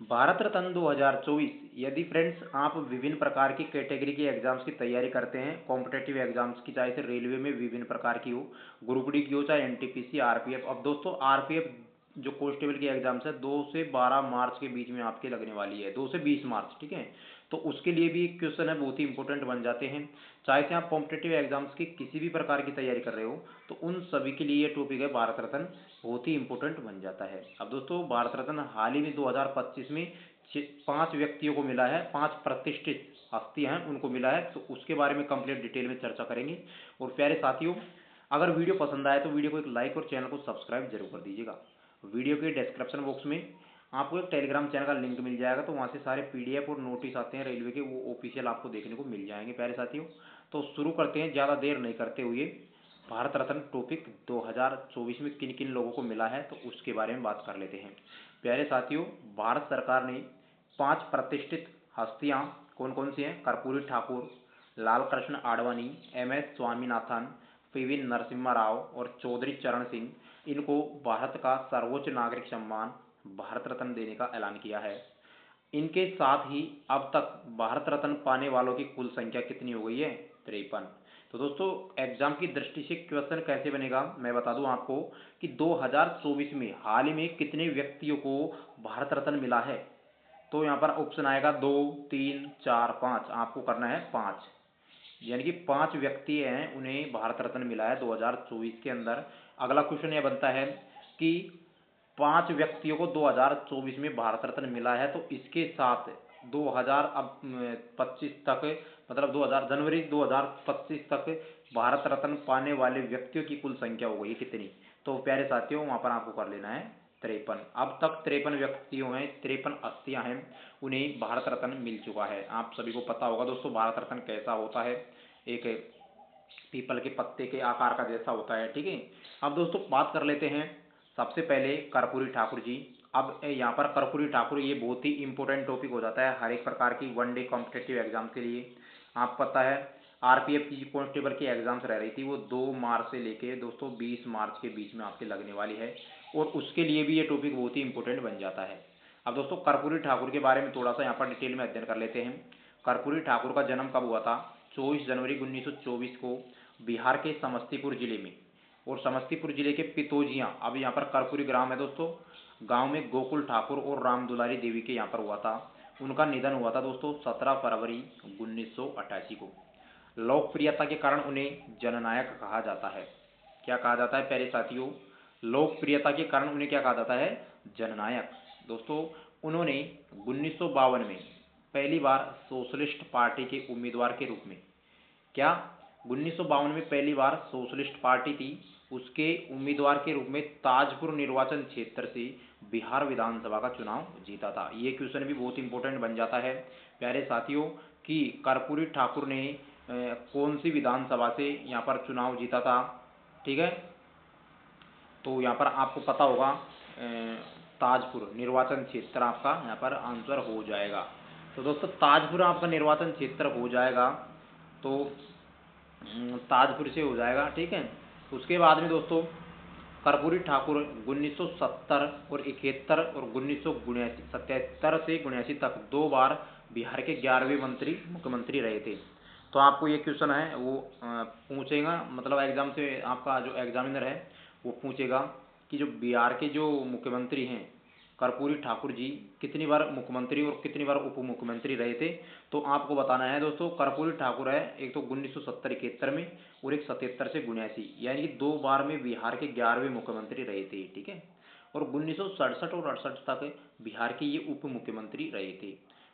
भारत रत्न 2024। यदि फ्रेंड्स आप विभिन्न प्रकार की कैटेगरी के एग्जाम्स की तैयारी करते हैं, कॉम्पिटेटिव एग्जाम्स की, चाहे से रेलवे में विभिन्न प्रकार की हो, ग्रुप डी की हो, चाहे एनटीपीसी, आरपीएफ। अब दोस्तों आरपीएफ जो कांस्टेबल की एग्जाम्स है 2 से 12 मार्च के बीच में आपके लगने वाली है, 2 से 20 मार्च, ठीक है। तो उसके लिए भी एक क्वेश्चन है, बहुत ही इंपॉर्टेंट बन जाते हैं। चाहे से आप कॉम्पिटेटिव एग्जाम्स की किसी भी प्रकार की तैयारी कर रहे हो, तो उन सभी के लिए ये टॉपिक है भारत रत्न, बहुत ही इंपॉर्टेंट बन जाता है। अब दोस्तों भारत रत्न हाल ही में 2025 में 5 व्यक्तियों को मिला है, 5 प्रतिष्ठित हस्तियां हैं उनको मिला है, तो उसके बारे में कंप्लीट डिटेल में चर्चा करेंगे। और प्यारे साथियों, अगर वीडियो पसंद आए तो वीडियो को एक लाइक और चैनल को सब्सक्राइब जरूर कर दीजिएगा। वीडियो के डिस्क्रिप्शन बॉक्स में आपको एक टेलीग्राम चैनल का लिंक मिल जाएगा, तो वहाँ से सारे पीडीएफ और नोटिस आते हैं रेलवे के, वो ऑफिशियल आपको देखने को मिल जाएंगे प्यारे साथियों। तो शुरू करते हैं ज़्यादा देर नहीं करते हुए। भारत रत्न टॉपिक 2024 में किन किन लोगों को मिला है, तो उसके बारे में बात कर लेते हैं। प्यारे साथियों, भारत सरकार ने 5 प्रतिष्ठित हस्तियां कौन कौन सी हैं? Karpoori Thakur, Lal Krishna Advani, M S Swaminathan, PV Narasimha Rao और चौधरी चरण सिंह, इनको भारत का सर्वोच्च नागरिक सम्मान भारत रत्न देने का ऐलान किया है। इनके साथ ही अब तक भारत रत्न पाने वालों की कुल संख्या कितनी हो गई है? 53। तो दोस्तों एग्जाम की दृष्टि से क्वेश्चन कैसे बनेगा, मैं बता दूं आपको कि 2024 में हाल ही में कितने व्यक्तियों को भारत रत्न मिला है। तो यहाँ पर ऑप्शन आएगा 2, 3, 4, 5, आपको करना है 5, यानी कि 5 व्यक्ति हैं उन्हें भारत रत्न मिला है 2024 के अंदर। अगला क्वेश्चन यह बनता है कि 5 व्यक्तियों को 2024 में भारत रत्न मिला है, तो इसके साथ 2025 तक, मतलब 2000 जनवरी 2025 तक भारत रत्न पाने वाले व्यक्तियों की कुल संख्या हो गई कितनी? तो प्यारे साथियों वहां पर आपको कर लेना है 53। अब तक 53 व्यक्तियों हैं, 53 हस्तियां हैं, उन्हें भारत रत्न मिल चुका है। आप सभी को पता होगा दोस्तों भारत रत्न कैसा होता है, एक पीपल के पत्ते के आकार का जैसा होता है, ठीक है। अब दोस्तों बात कर लेते हैं सबसे पहले कर्पूरी ठाकुर जी। अब यहाँ पर कर्पूरी ठाकुर ये बहुत ही इंपॉर्टेंट टॉपिक हो जाता है हर एक प्रकार की वनडे कॉम्पिटेटिव एग्जाम के लिए। आप पता है आरपीएफ की कांस्टेबल की एग्जाम्स रह रही थी, वो 2 मार्च से लेके दोस्तों 20 मार्च के बीच में आपके लगने वाली है, और उसके लिए भी ये टॉपिक बहुत ही इंपॉर्टेंट बन जाता है। अब दोस्तों कर्पूरी ठाकुर के बारे में थोड़ा सा यहाँ पर डिटेल में अध्ययन कर लेते हैं। कर्पूरी ठाकुर का जन्म कब हुआ था? 24 जनवरी 1924 को बिहार के समस्तीपुर जिले में, और समस्तीपुर जिले के पितोजिया, अब यहाँ पर कर्पूरी ग्राम है दोस्तों, गांव में गोकुल ठाकुर और राम दुलारी देवी के यहाँ पर हुआ था। उनका निधन हुआ था दोस्तों 17 फरवरी 1988 को। लोकप्रियता के कारण उन्हें जननायक कहा जाता है। क्या कहा जाता है प्यारे साथियों? लोकप्रियता के कारण उन्हें क्या कहा जाता है? जननायक। दोस्तों उन्होंने 1952 में पहली बार सोशलिस्ट पार्टी के उम्मीदवार के रूप में, क्या 1952 में पहली बार सोशलिस्ट पार्टी थी, उसके उम्मीदवार के रूप में ताजपुर निर्वाचन क्षेत्र से बिहार विधानसभा का चुनाव जीता था। ये क्वेश्चन भी बहुत इंपॉर्टेंट बन जाता है प्यारे साथियों कि कर्पूरी ठाकुर ने कौन सी विधानसभा से यहाँ पर चुनाव जीता था, ठीक है। तो यहाँ पर आपको पता होगा ताजपुर निर्वाचन क्षेत्र आपका यहाँ पर आंसर हो जाएगा। तो दोस्तों ताजपुर आपका निर्वाचन क्षेत्र हो जाएगा, तो ताजपुर से हो जाएगा, ठीक है। उसके बाद में दोस्तों कर्पूरी ठाकुर 1970 और 71 और 1977 से 79 तक 2 बार बिहार के 11वें मुख्यमंत्री रहे थे। तो आपको ये क्वेश्चन है वो पूछेगा, मतलब एग्जाम से आपका जो एग्जामिनर है वो पूछेगा कि जो बिहार के जो मुख्यमंत्री हैं कर्पूरी ठाकुर जी कितनी बार मुख्यमंत्री और कितनी बार उप मुख्यमंत्री रहे थे। तो आपको बताना है दोस्तों कर्पूरी ठाकुर है एक तो 1970-71 में, और एक 77 से 79, यानी कि 2 बार में बिहार के 11वें मुख्यमंत्री रहे थे, ठीक है। और 1967 और 68 तक बिहार के ये उप मुख्यमंत्री रहे थे।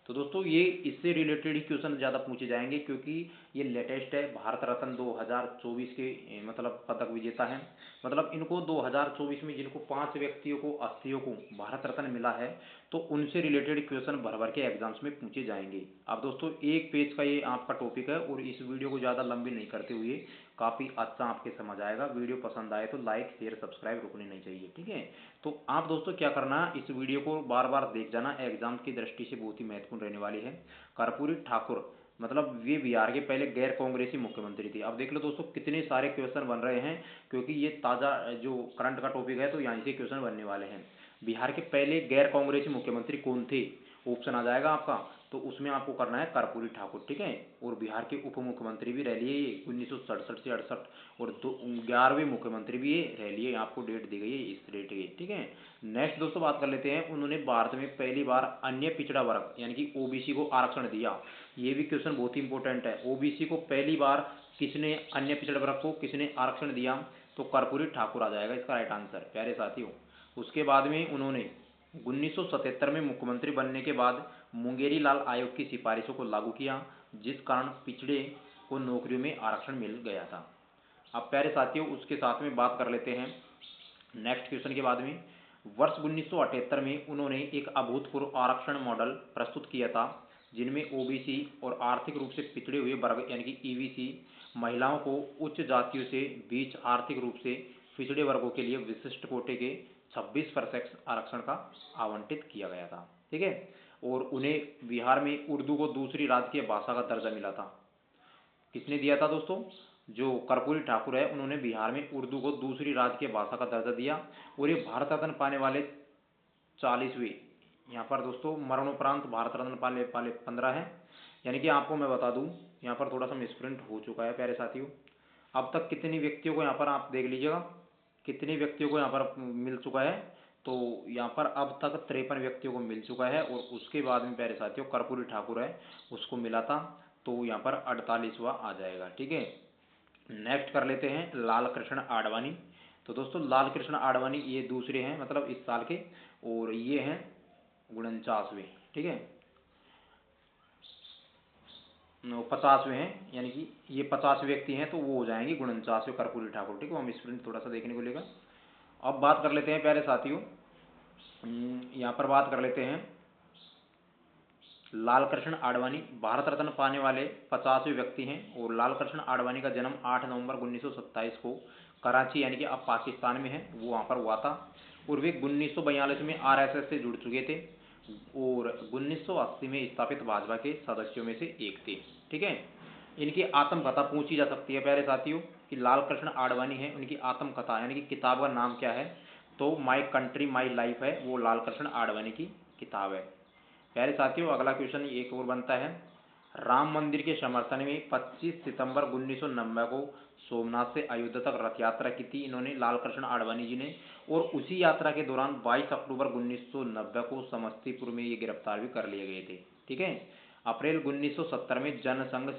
तो दोस्तों ये इससे रिलेटेड ही क्वेश्चन ज़्यादा पूछे जाएंगे, क्योंकि ये लेटेस्ट है, भारत रत्न 2024 के मतलब पदक विजेता हैं। मतलब इनको 2024 में जिनको 5 व्यक्तियों को अस्थियों को भारत रत्न मिला है, तो उनसे रिलेटेड क्वेश्चन भर भर के एग्जाम्स में पूछे जाएंगे। अब दोस्तों एक पेज का ये आपका टॉपिक है, और इस वीडियो को ज़्यादा लंबी नहीं करते हुए काफ़ी अच्छा आपके समझ आएगा। वीडियो पसंद आए तो लाइक शेयर सब्सक्राइब रुकने नहीं चाहिए, ठीक है। तो आप दोस्तों क्या करना, इस वीडियो को बार बार देख जाना, एग्जाम की दृष्टि से बहुत ही महत्वपूर्ण रहने वाली है। कर्पूरी ठाकुर मतलब वे बिहार के पहले गैर कांग्रेसी मुख्यमंत्री थे। अब देख लो दोस्तों कितने सारे क्वेश्चन बन रहे हैं, क्योंकि ये ताज़ा जो करंट का टॉपिक है, तो यहाँ से क्वेश्चन बनने वाले हैं। बिहार के पहले गैर कांग्रेसी मुख्यमंत्री कौन थे, ऑप्शन आ जाएगा आपका, तो उसमें आपको करना है कर्पूरी ठाकुर, ठीक है। और बिहार के उप मुख्यमंत्री भी रह लिए ये 1967 से 68, और 11वें मुख्यमंत्री भी ये रह लिए, आपको डेट दी गई है इस डेट की, ठीक है। नेक्स्ट दोस्तों बात कर लेते हैं, उन्होंने भारत में पहली बार अन्य पिछड़ा वर्ग यानी कि ओबीसी को आरक्षण दिया। ये भी क्वेश्चन बहुत ही इंपॉर्टेंट है, ओबीसी को पहली बार किसने, अन्य पिछड़ा वर्ग को किसने आरक्षण दिया, तो कर्पूरी ठाकुर आ जाएगा इसका राइट आंसर प्यारे साथियों। उसके बाद में उन्होंने 1977 में मुख्यमंत्री बनने के बाद मुंगेरी लाल आयोग की सिफारिशों को लागू किया, जिस कारण पिछड़े को नौकरियों में आरक्षण मिल गया था। अब प्यारे साथियों उसके साथ में बात कर लेते हैं नेक्स्ट क्वेश्चन के बाद में, वर्ष 1978 में उन्होंने एक अभूतपूर्व आरक्षण मॉडल प्रस्तुत किया था, जिनमें ओबीसी और आर्थिक रूप से पिछड़े हुए वर्ग यानी कि ईबीसी महिलाओं को उच्च जातियों से बीच आर्थिक रूप से पिछड़े वर्गों के लिए विशिष्ट कोटे के 26% आरक्षण का आवंटित किया गया था, ठीक है। और उन्हें बिहार में उर्दू को दूसरी राजकीय भाषा का दर्जा मिला था। किसने दिया था दोस्तों, जो कर्पूरी ठाकुर है उन्होंने बिहार में उर्दू को दूसरी राजकीय भाषा का दर्जा दिया। और ये भारत रत्न पाने वाले 40वें, यहाँ पर दोस्तों मरणोपरांत भारत रत्न पाले पाले 15 हैं। यानी कि आपको मैं बता दूं, यहाँ पर थोड़ा सा मिसप्रिंट हो चुका है प्यारे साथियों। अब तक कितने व्यक्तियों को यहाँ पर आप देख लीजिएगा, कितने व्यक्तियों को यहाँ पर मिल चुका है, तो यहाँ पर अब तक 53 व्यक्तियों को मिल चुका है। और उसके बाद में प्यारे साथियों कर्पूरी ठाकुर है उसको मिला था, तो यहाँ पर 48वां आ जाएगा, ठीक है। नेक्स्ट कर लेते हैं लाल कृष्ण आडवाणी। तो दोस्तों लाल कृष्ण आडवाणी ये दूसरे हैं मतलब इस साल के, और ये हैं 49वें, ठीक है, 50वें हैं, यानी कि ये 50 व्यक्ति हैं तो वो हो जाएंगे 49वें कर्पूरी ठाकुर, ठीक है। हम स्प्रिंट थोड़ा सा देखने को लेगा। अब बात कर लेते हैं प्यारे साथियों, यहाँ पर बात कर लेते हैं लाल कृष्ण आडवाणी भारत रत्न पाने वाले 50वें व्यक्ति हैं। और लाल कृष्ण आडवाणी का जन्म 8 नवंबर 1927 को कराची यानी कि अब पाकिस्तान में है वो वहाँ पर हुआ था। और वे 1942 में आरएसएस से जुड़ चुके थे, और 1980 में स्थापित भाजपा के सदस्यों में से एक थे, ठीक है। इनकी आत्मकथा पूछी जा सकती है प्यारे साथियों कि लाल कृष्ण आडवाणी है, उनकी आत्मकथा यानी कि किताब का नाम क्या है, तो माई कंट्री माई लाइफ है, वो लाल कृष्ण आडवाणी की किताब है। प्यारे साथियों अगला क्वेश्चन एक और बनता है, राम मंदिर के समर्थन में 25 सितंबर 1990 को सोमनाथ से अयोध्या तक रथ यात्रा की थी इन्होंने लाल कृष्ण आडवाणी जी ने। और उसी यात्रा के दौरान 22 अक्टूबर 1990 को समस्तीपुर में ये गिरफ्तार भी कर लिए गए थे, ठीक है। अप्रैल 1970 में जनसंघ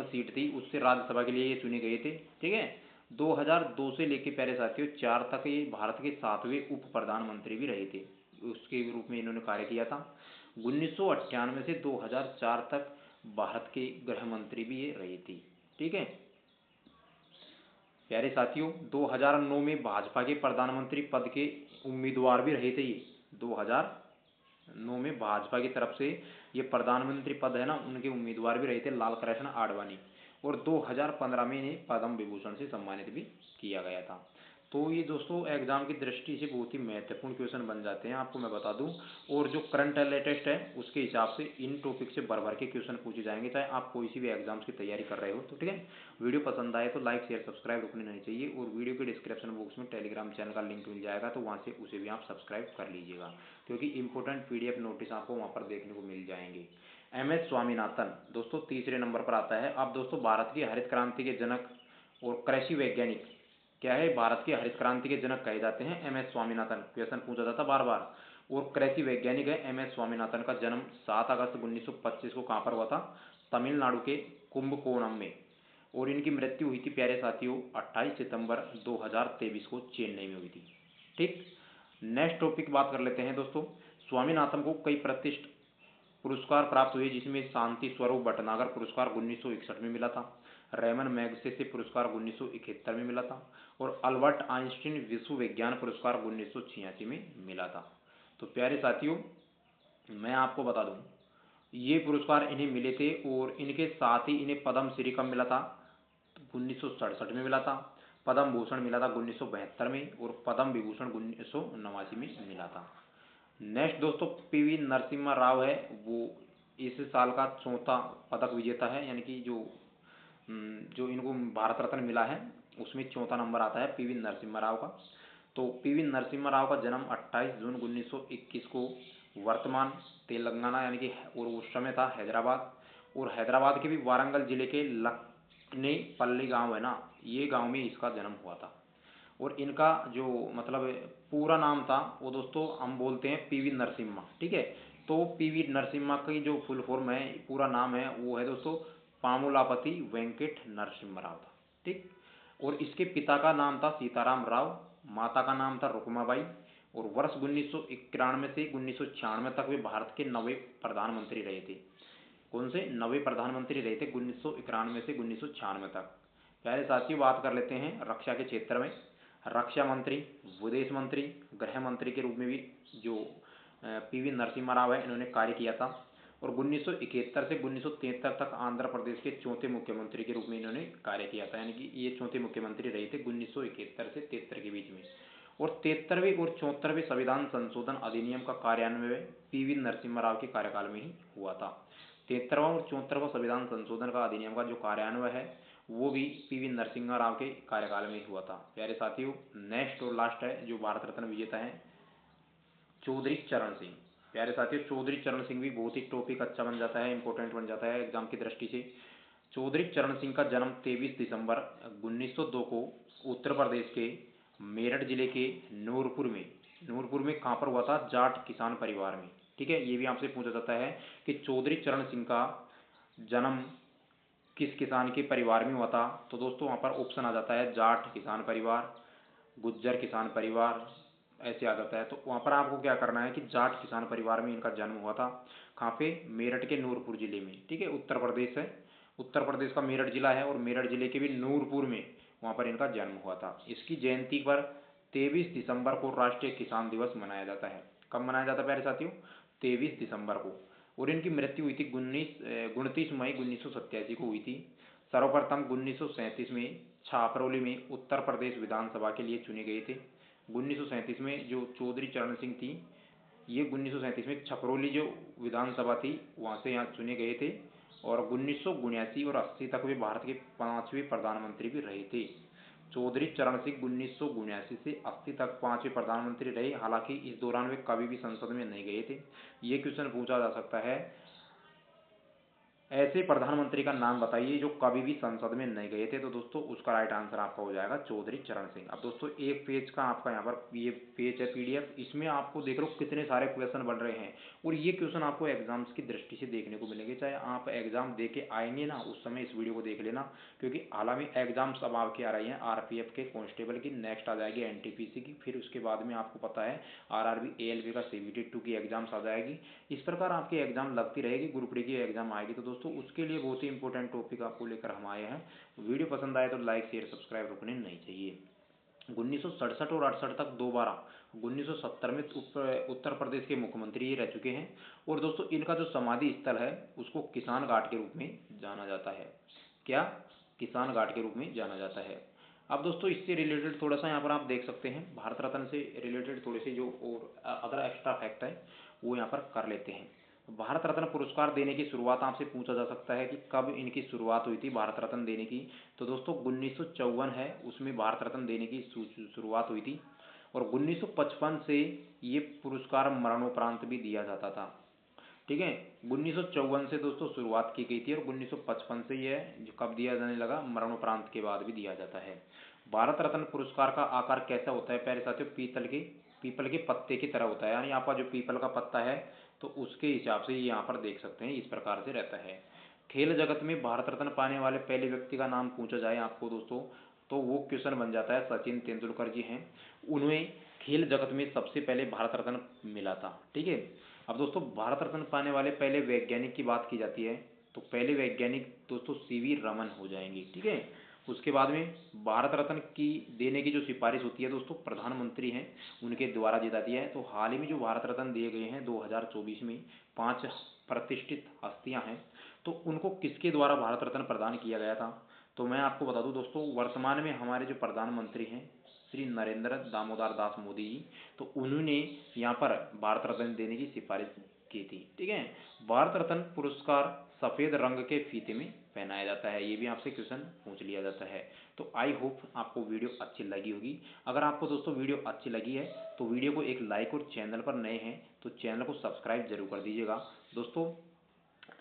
सीट थी उससे राज्यसभा के लिए ये चुने गए थे, ठीक है। 2002 से लेकर प्यारे साथियों 4 तक ये भारत के 7वें उप प्रधानमंत्री भी रहे थे, उसके रूप में इन्होंने कार्य किया था। 1998 से 2004 तक भारत के गृह मंत्री भी ये रही थी, ठीक है। प्यारे साथियों 2009 में भाजपा के प्रधानमंत्री पद के उम्मीदवार भी रहे थे ये, 2009 में भाजपा की तरफ से ये प्रधानमंत्री पद है ना उनके उम्मीदवार भी रहे थे लाल कृष्ण आडवाणी। और 2015 में इन्हें पद्म विभूषण से सम्मानित भी किया गया था। तो ये दोस्तों एग्जाम की दृष्टि से बहुत ही महत्वपूर्ण क्वेश्चन बन जाते हैं आपको मैं बता दूं। और जो करंट लेटेस्ट है उसके हिसाब से इन टॉपिक से भर भर के क्वेश्चन पूछे जाएंगे, चाहे आप कोई सी भी एग्जाम्स की तैयारी कर रहे हो तो, ठीक है। वीडियो पसंद आए तो लाइक शेयर सब्सक्राइब रुकनी नहीं चाहिए। और वीडियो के डिस्क्रिप्शन बॉक्स में टेलीग्राम चैनल का लिंक मिल जाएगा, तो वहाँ से उसे भी आप सब्सक्राइब कर लीजिएगा, क्योंकि इंपॉर्टेंट पीडीएफ नोटिस आपको वहाँ पर देखने को मिल जाएंगे। MS स्वामीनाथन दोस्तों तीसरे नंबर पर आता है। अब दोस्तों भारत की हरित क्रांति के जनक और कृषि वैज्ञानिक क्या है, भारत के हरित क्रांति के जनक कहे जाते हैं MS स्वामीनाथन, क्वेश्चन पूछा जाता बार बार। और कृषि वैज्ञानिक है MS स्वामीनाथन का जन्म 7 अगस्त 1925 को कहाँ पर हुआ था, तमिलनाडु के कुंभकोणम में। और इनकी मृत्यु हुई थी प्यारे साथियों 28 सितंबर 2023 को चेन्नई में हुई थी, ठीक। नेक्स्ट टॉपिक बात कर लेते हैं दोस्तों, स्वामीनाथन को कई प्रतिष्ठित पुरस्कार प्राप्त हुए, जिसमें शांति स्वरूप भटनागर पुरस्कार 1961 में मिला था, रेमन मैगसेसे पुरस्कार 1971 में मिला था, और अल्बर्ट आइंस्टीन विश्व विज्ञान पुरस्कार 1986 में मिला था। तो प्यारे साथियों मैं आपको बता दूं ये पुरस्कार इन्हें मिले थे। और इनके साथ ही इन्हें पद्म श्री कब मिला था, 1967 में मिला था, पद्म भूषण मिला था 1972 में, और पद्म विभूषण 1989 में मिला था। नेक्स्ट दोस्तों PV नरसिम्हा राव है, वो इस साल का चौथा पदक विजेता है, यानी कि जो इनको भारत रत्न मिला है उसमें चौथा नंबर आता है PV नरसिम्हा राव का। तो पीवी नरसिम्हा राव का जन्म 28 जून 1921 को वर्तमान तेलंगाना यानी कि और उस समय था हैदराबाद, और हैदराबाद के भी वारंगल जिले के लक्नेपल्ली गांव है ना, ये गांव में इसका जन्म हुआ था। और इनका जो मतलब पूरा नाम था वो दोस्तों हम बोलते हैं पीवी नरसिम्हा, ठीक है। तो पीवी नरसिम्हा की जो फुल फॉर्म है, पूरा नाम है, वो है दोस्तों पामुलापति वेंकट नरसिम्हा राव था, ठीक। और इसके पिता का नाम था सीताराम राव, माता का नाम था रुकमाबाई, और वर्ष 1991 से 1996 तक वे भारत के 9वें प्रधानमंत्री रहे थे। कौन से 9वें प्रधानमंत्री रहे थे 1991 से 1996 तक। प्यारे साथियों, बात कर लेते हैं रक्षा के क्षेत्र में। रक्षा मंत्री, विदेश मंत्री, गृह मंत्री के रूप में भी जो पीवी नरसिम्हा राव है इन्होंने कार्य किया था। और 1971 से 1973 तक आंध्र प्रदेश के चौथे मुख्यमंत्री के रूप में इन्होंने कार्य किया था, यानी कि ये चौथे मुख्यमंत्री रहे थे 1971 से 73 के बीच में। और 73वें और 74वें संविधान संशोधन अधिनियम का कार्यान्वयन पीवी नरसिम्हा राव के कार्यकाल में ही हुआ था। 73वां और 74वां संविधान संशोधन का अधिनियम का जो कार्यान्वयन है वो भी पीवी नरसिम्हा राव के कार्यकाल में ही हुआ था। प्यारे साथियों, नेक्स्ट और लास्ट है जो भारत रत्न विजेता है चौधरी चरण सिंह। प्यारे साथियों, चौधरी चरण सिंह भी बहुत ही टॉपिक अच्छा बन जाता है, इंपॉर्टेंट बन जाता है एग्जाम की दृष्टि से। चौधरी चरण सिंह का जन्म 23 दिसंबर 1902 को उत्तर प्रदेश के मेरठ जिले के नूरपुर में कहाँ पर हुआ था, जाट किसान परिवार में, ठीक है। ये भी आपसे पूछा जाता है कि चौधरी चरण सिंह का जन्म किस किसान के परिवार में हुआ था। तो दोस्तों वहाँ पर ऑप्शन आ जाता है जाट किसान परिवार, गुज्जर किसान परिवार, ऐसे आ जाता है। तो वहाँ पर आपको क्या करना है कि जाट किसान परिवार में इनका जन्म हुआ था। कहाँ पे, मेरठ के नूरपुर जिले में, ठीक है। उत्तर प्रदेश है, उत्तर प्रदेश का मेरठ जिला है, और मेरठ जिले के भी नूरपुर में वहाँ पर इनका जन्म हुआ था। इसकी जयंती पर 23 दिसंबर को राष्ट्रीय किसान दिवस मनाया जाता है। कब मनाया जाता है प्यारे साथियों, 23 दिसंबर को। और इनकी मृत्यु हुई थी 29 मई 1987 को हुई थी। सर्वप्रथम 1937 में छापरौली में उत्तर प्रदेश विधानसभा के लिए चुने गए थे। 1937 में जो चौधरी चरण सिंह थी, ये 1937 में छपरौली जो विधानसभा थी वहाँ से यहाँ चुने गए थे। और 1979 और 80 तक वे भारत के 5वें प्रधानमंत्री भी रहे थे। चौधरी चरण सिंह 1979 से 80 तक 5वें प्रधानमंत्री रहे। हालांकि इस दौरान वे कभी भी संसद में नहीं गए थे। ये क्वेश्चन पूछा जा सकता है, ऐसे प्रधानमंत्री का नाम बताइए जो कभी भी संसद में नहीं गए थे। तो दोस्तों उसका राइट आंसर आपका हो जाएगा चौधरी चरण सिंह। अब दोस्तों एक पेज का आपका यहाँ पर ये पेज है पीडीएफ, इसमें आपको देख लो कितने सारे क्वेश्चन बन रहे हैं। और ये क्वेश्चन आपको एग्जाम्स की दृष्टि से देखने को मिलेंगे, चाहे आप एग्जाम दे के आएंगे ना उस समय इस वीडियो को देख लेना, क्योंकि हालांकि एग्जाम्स अब आपके आ रही हैं आरपीएफ के, कांस्टेबल की, नेक्स्ट आ जाएगी एनटीपीसी की, फिर उसके बाद में आपको पता है आरआरबी एएलपी का CBT 2 की एग्जाम्स आ जाएगी। इस प्रकार आपकी एग्जाम लगती रहेगी, ग्रुप डी की एग्जाम आएगी। तो दोस्तों उसके लिए बहुत ही इंपॉर्टेंट टॉपिक आपको लेकर हम आए हैं। वीडियो पसंद आए तो लाइक शेयर सब्सक्राइब रुकने नहीं चाहिए। 1967 और 68 तक दोबारा 1970 में उत्तर प्रदेश के मुख्यमंत्री ये रह चुके हैं। और दोस्तों इनका जो समाधि स्थल है उसको किसान घाट के रूप में जाना जाता है। क्या, किसान घाट के रूप में जाना जाता है। अब दोस्तों इससे रिलेटेड थोड़ा सा यहाँ पर आप देख सकते हैं, भारत रत्न से रिलेटेड थोड़े से जो और अदर एक्स्ट्रा फैक्ट है वो यहाँ पर कर लेते हैं। भारत रत्न पुरस्कार देने की शुरुआत आपसे पूछा जा सकता है कि कब इनकी शुरुआत हुई थी भारत रत्न देने की। तो दोस्तों 1954 है उसमें भारत रत्न देने की शुरुआत हुई थी। और 1955 से ये पुरस्कार मरणोपरांत भी दिया जाता था, ठीक है। 1954 से दोस्तों शुरुआत की गई थी, और 1955 से यह जो कब दिया जाने लगा, मरणोपरांत के बाद भी दिया जाता है। भारत रत्न पुरस्कार का आकार कैसा होता है प्यारे साथियों, पीपल के पत्ते की तरह होता है, यानी आपका जो पीपल का पत्ता है तो उसके हिसाब से यहाँ पर देख सकते हैं, इस प्रकार से रहता है। खेल जगत में भारत रत्न पाने वाले पहले व्यक्ति का नाम पूछा जाए आपको दोस्तों, तो वो क्वेश्चन बन जाता है सचिन तेंदुलकर जी हैं। उन्हें खेल जगत में सबसे पहले भारत रत्न मिला था, ठीक है। अब दोस्तों भारत रत्न पाने वाले पहले वैज्ञानिक की बात की जाती है, तो पहले वैज्ञानिक दोस्तों सीवी रमन हो जाएंगे, ठीक है। उसके बाद में भारत रत्न की देने की जो सिफारिश होती है दोस्तों प्रधानमंत्री हैं उनके द्वारा दी जाती है। तो हाल ही में जो भारत रत्न दिए गए हैं 2024 में 5 प्रतिष्ठित हस्तियां हैं, तो उनको किसके द्वारा भारत रत्न प्रदान किया गया था। तो मैं आपको बता दूं दोस्तों, वर्तमान में हमारे जो प्रधानमंत्री हैं श्री नरेंद्र दामोदर दास मोदी जी, तो उन्होंने यहाँ पर भारत रत्न देने की सिफारिश की थी। ठीक है, भारत रत्न पुरस्कार सफेद रंग के फीते में पहनाया जाता है, ये भी आपसे क्वेश्चन पूछ लिया जाता है। तो आई होप आपको वीडियो अच्छी लगी होगी। अगर आपको दोस्तों वीडियो अच्छी लगी है तो वीडियो को एक लाइक और चैनल पर नए हैं तो चैनल को सब्सक्राइब जरूर कर दीजिएगा। दोस्तों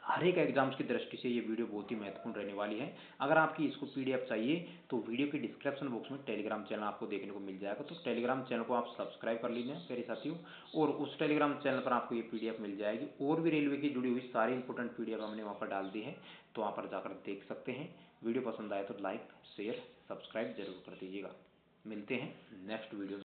हर एक एग्जाम्स की दृष्टि से ये वीडियो बहुत ही महत्वपूर्ण रहने वाली है। अगर आपकी इसको पीडीएफ चाहिए तो वीडियो के डिस्क्रिप्शन बॉक्स में टेलीग्राम चैनल आपको देखने को मिल जाएगा, तो टेलीग्राम चैनल को आप सब्सक्राइब कर लीजिए मेरे साथियों, और उस टेलीग्राम चैनल पर आपको ये पीडीएफ मिल जाएगी। और भी रेलवे की जुड़ी हुई सारी इंपॉर्टेंट पीडीएफ हमने वहाँ पर डाल दी है, तो वहाँ पर जाकर देख सकते हैं। वीडियो पसंद आए तो लाइक शेयर सब्सक्राइब जरूर कर दीजिएगा। मिलते हैं नेक्स्ट वीडियो में।